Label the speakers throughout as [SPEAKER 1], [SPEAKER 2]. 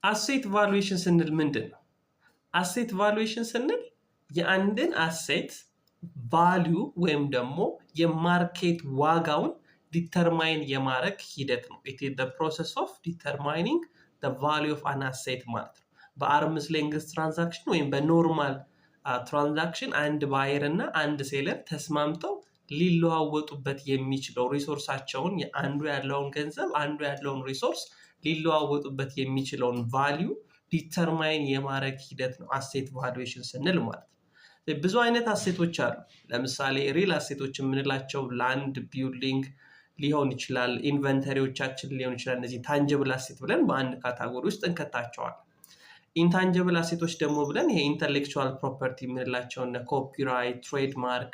[SPEAKER 1] አሴት ቫሉዌሽን ስንል ምንድን ነው? አሴት ቫሉዌሽን ስንል የአንድን አሴት ቫልዩ ወይም ደግሞ የማርኬት ዋጋውን ዲተርማይን የማድረግ ሂደት ነው። it is the process of determining the value of an asset ማለት ነው። በአርምስ ሌንግዝ ትራንዛክሽን ወይም በኖርማል ትራንዛክሽን አንድ ባየር እና አንድ ሴለር ተስማምተው ሊለዋወጡበት የሚችለው ሪሶርሳቸውን አንዱ ያለውን ገንዘብ አንዱ ያለውን ሪሶርስ ሊለዋወጡበት የሚችለውን ቫልዩ ዲተርማይን የማድረግ ሂደት ነው አሴት ቫሉዌሽን ስንል ማለት ነው። ብዙ አይነት አሴቶች አሉ። ለምሳሌ ሪል አሴቶች የምንላቸው ላንድ፣ ቢልዲንግ ሊሆን ይችላል፣ ኢንቨንተሪዎቻችን ሊሆን ይችላል። እነዚህ ታንጀብል አሴት ብለን በአንድ ካታጎሪ ውስጥ እንከታቸዋለን። ኢንታንጀብል አሴቶች ደግሞ ብለን ይሄ ኢንተሌክቹዋል ፕሮፐርቲ የምንላቸው እነ ኮፒራይት፣ ትሬድማርክ፣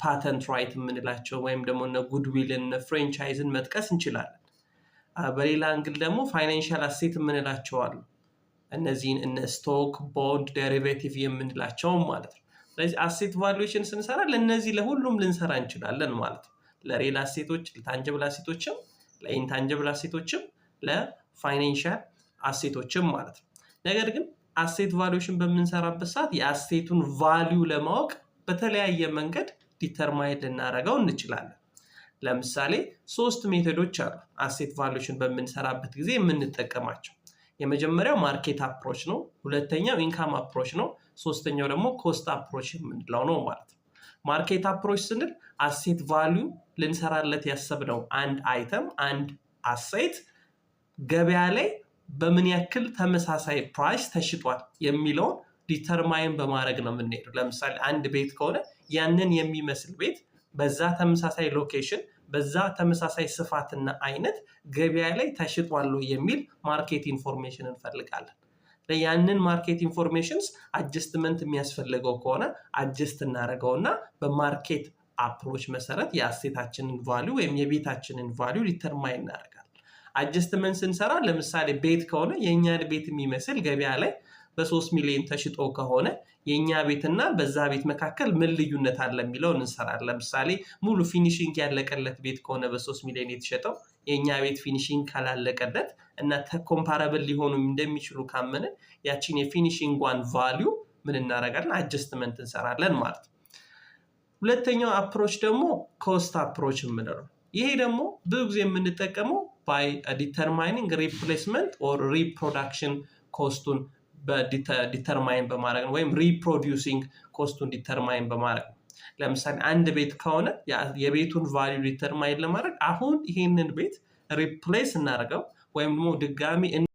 [SPEAKER 1] ፓተንት ራይት የምንላቸው ወይም ደግሞ እነ ጉድዊልን፣ ፍሬንቻይዝን መጥቀስ እንችላለን። በሌላ አንግል ደግሞ ፋይናንሻል አሴት የምንላቸው አሉ። እነዚህን እነ ስቶክ፣ ቦንድ፣ ዴሪቬቲቭ የምንላቸው ማለት ነው። ስለዚህ አሴት ቫሉዌሽን ስንሰራ ለእነዚህ ለሁሉም ልንሰራ እንችላለን ማለት ነው። ለሪል አሴቶች፣ ለታንጀብል አሴቶችም፣ ለኢንታንጀብል አሴቶችም፣ ለፋይናንሻል አሴቶችም ማለት ነው። ነገር ግን አሴት ቫሉዌሽን በምንሰራበት ሰዓት የአሴቱን ቫልዩ ለማወቅ በተለያየ መንገድ ዲተርማይን ልናደርገው እንችላለን። ለምሳሌ 3 ሜቶዶች አሉ አሴት ቫሉዌሽን በምንሰራበት ጊዜ የምንጠቀማቸው። የመጀመሪያው ማርኬት አፕሮች ነው። ሁለተኛው ኢንካም አፕሮች ነው። ሶስተኛው ደግሞ ኮስት አፕሮች የምንለው ነው ማለት ነው። ማርኬት አፕሮች ስንል አሴት ቫልዩ ልንሰራለት ያሰብነው አንድ አይተም አንድ አሴት ገበያ ላይ በምን ያክል ተመሳሳይ ፕራይስ ተሽጧል የሚለውን ዲተርማይን በማድረግ ነው የምንሄደው። ለምሳሌ አንድ ቤት ከሆነ ያንን የሚመስል ቤት በዛ ተመሳሳይ ሎኬሽን በዛ ተመሳሳይ ስፋትና አይነት ገበያ ላይ ተሽጧል የሚል ማርኬት ኢንፎርሜሽን እንፈልጋለን። ያንን ማርኬት ኢንፎርሜሽንስ አጀስትመንት የሚያስፈልገው ከሆነ አጀስት እናደርገውና በማርኬት አፕሮች መሰረት የአሴታችንን ቫልዩ ወይም የቤታችንን ቫልዩ ዲተርማይን እናደርጋለን። አጀስትመንት ስንሰራ ለምሳሌ ቤት ከሆነ የኛ ቤት የሚመስል ገበያ ላይ በ3 ሚሊዮን ተሽጦ ከሆነ የኛ ቤትና በዛ ቤት መካከል ምን ልዩነት አለ የሚለው እንሰራለን። ለምሳሌ ሙሉ ፊኒሺንግ ያለቀለት ቤት ከሆነ በ3 ሚሊዮን የተሸጠው የኛ ቤት ፊኒሺንግ ካላለቀለት እና ኮምፓራብል ሊሆኑ እንደሚችሉ ካመነ ያቺን የፊኒሺንጓን ቫልዩ ምን እናደርጋለን? አጀስትመንት እንሰራለን ማለት ነው። ሁለተኛው አፕሮች ደግሞ ኮስት አፕሮች የምንለው። ይሄ ደግሞ ብዙ ጊዜ የምንጠቀመው by determining replacement or reproduction ኮስቱን ዲተርማይን በማድረግ ነው፣ ወይም ሪፕሮዲውሲንግ ኮስቱን ዲተርማይን በማድረግ ነው። ለምሳሌ አንድ ቤት ከሆነ የቤቱን ቫልዩ ዲተርማይን ለማድረግ አሁን ይሄንን ቤት ሪፕሌስ እናደርገው ወይም ደግሞ ድጋሚ